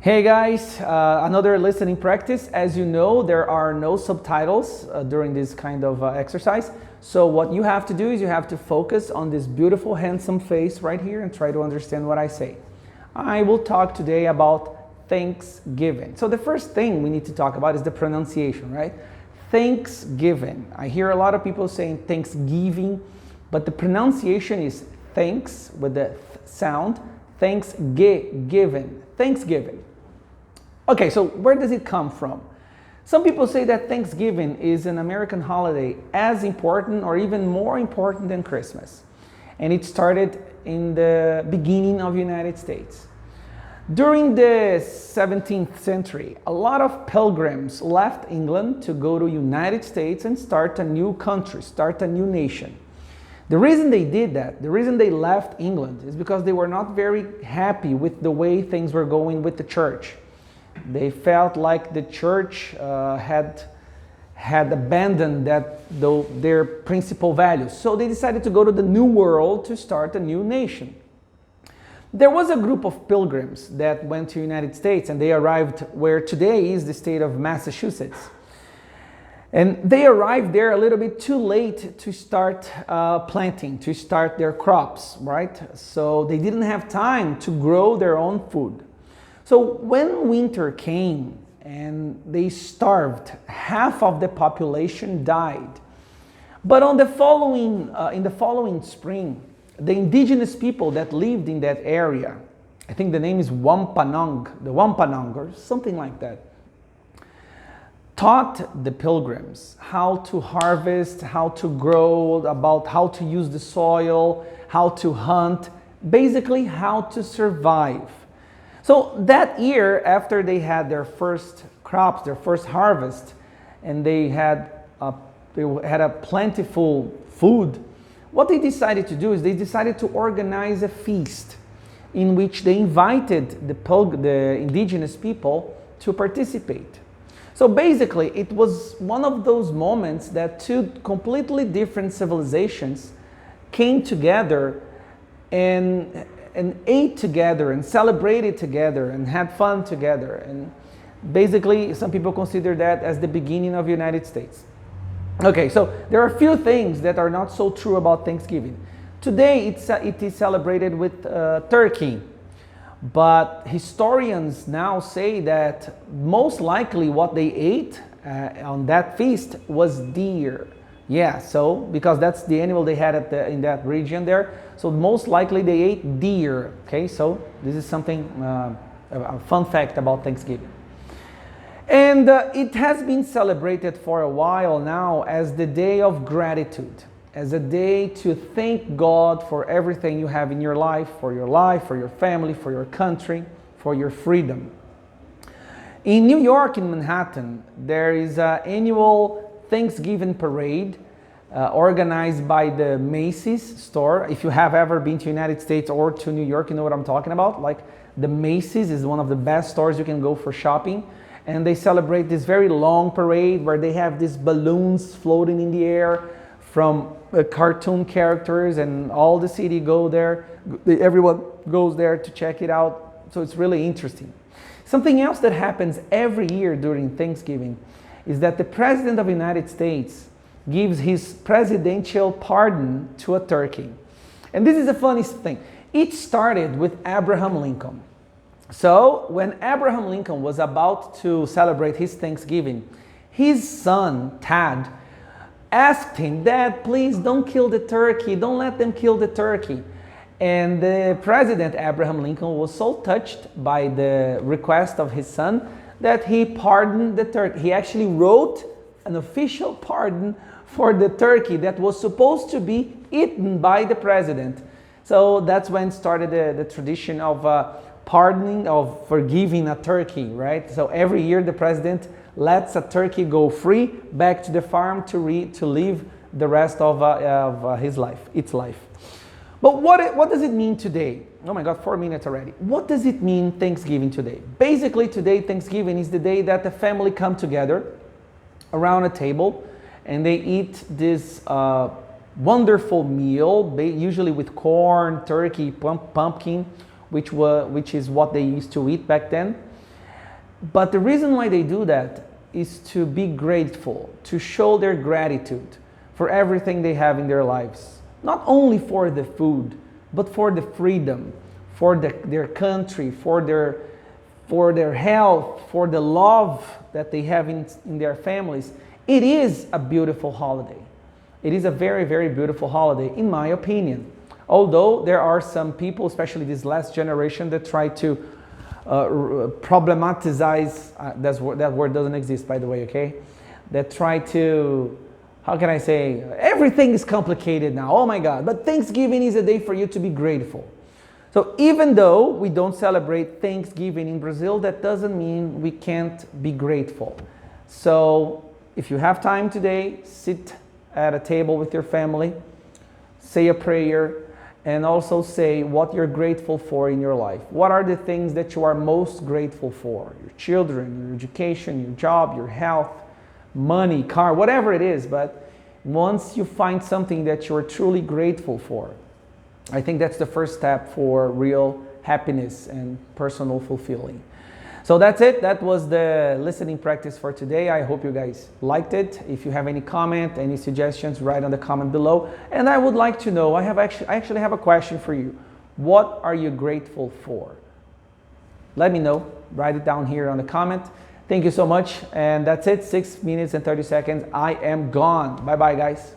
Hey guys, another listening practice. As you know, there are no subtitles during this kind of exercise. So what you have to do is you have to focus on this beautiful, handsome face right here and try to understand what I say. I will talk today about Thanksgiving. So the first thing we need to talk about is the pronunciation, right? Thanksgiving. I hear a lot of people saying Thanksgiving, but the pronunciation is thanks with the sound, Thanksgiving. Thanksgiving. Okay, so where does it come from? Some people say that Thanksgiving is an American holiday as important or even more important than Christmas. And it started in the beginning of the United States. During the 17th century, a lot of pilgrims left England to go to United States and start a new country, start a new nation. The reason they did that, the reason they left England is because they were not very happy with the way things were going with the church. They felt like the church had abandoned their principal values. So they decided to go to the New World to start a new nation. There was a group of pilgrims that went to the United States and they arrived where today is the state of Massachusetts. And they arrived there a little bit too late to start planting, to start their crops, right? So they didn't have time to grow their own food. So when winter came and they starved, half of the population died. But in the following spring, the indigenous people that lived in that area, I think the name is Wampanoag, or something like that, taught the pilgrims how to harvest, how to grow, about how to use the soil, how to hunt, basically how to survive. So that year, after they had their first crops, their first harvest, and they had a plentiful food, what they decided to do is they decided to organize a feast in which they invited the indigenous people to participate. So basically, it was one of those moments that two completely different civilizations came together and ate together and celebrated together and had fun together. And basically, some people consider that as the beginning of the United States. Okay, so there are a few things that are not so true about Thanksgiving. Today, it is celebrated with turkey. But historians now say that most likely what they ate on that feast was deer. Yeah, so because that's the animal they had in that region there. So most likely they ate deer. Okay, so this is something, a fun fact about Thanksgiving. And it has been celebrated for a while now as the day of gratitude, as a day to thank God for everything you have in your life, for your family, for your country, for your freedom. In New York, in Manhattan, there is an annual Thanksgiving parade organized by the Macy's store. If you have ever been to the United States or to New York, you know what I'm talking about. Like the Macy's is one of the best stores you can go for shopping. And they celebrate this very long parade where they have these balloons floating in the air from cartoon characters, and all the city go there. Everyone goes there to check it out. So it's really interesting. Something else that happens every year during Thanksgiving is that the President of the United States gives his presidential pardon to a turkey. And this is the funniest thing. It started with Abraham Lincoln. So when Abraham Lincoln was about to celebrate his Thanksgiving, his son, Tad, asked him, "Dad, please don't kill the turkey. Don't let them kill the turkey." And the President, Abraham Lincoln, was so touched by the request of his son that he pardoned the turkey. He actually wrote an official pardon for the turkey that was supposed to be eaten by the president. So that's when started the tradition of pardoning, of forgiving a turkey, right? So every year the president lets a turkey go free back to the farm to live the rest of his life, its life. But what does it mean today? Oh my God, 4 minutes already. What does it mean Thanksgiving today? Basically today, Thanksgiving is the day that the family come together around a table and they eat this wonderful meal, usually with corn, turkey, pumpkin, which is what they used to eat back then. But the reason why they do that is to be grateful, to show their gratitude for everything they have in their lives. Not only for the food, but for the freedom, for their country, for their health, for the love that they have in their families. It is a beautiful holiday. It is a very, very beautiful holiday, in my opinion. Although there are some people, especially this last generation, that try to problematize, that word doesn't exist, by the way, okay? That try to, how can I say, everything is complicated now, oh my God, but Thanksgiving is a day for you to be grateful. So even though we don't celebrate Thanksgiving in Brazil, that doesn't mean we can't be grateful. So if you have time today, sit at a table with your family, say a prayer, and also say what you're grateful for in your life. What are the things that you are most grateful for? Your children, your education, your job, your health, money, car, whatever it is. But once you find something that you're truly grateful for, I think that's the first step for real happiness and personal fulfilling. So that's it. That was the listening practice for today. I hope you guys liked it. If you have any comment, any suggestions, write on the comment below. And I would like to know, I actually have a question for you. What are you grateful for? Let me know. Write it down here on the comment. Thank you so much. And that's it. 6 minutes and 30 seconds. I am gone. Bye-bye, guys.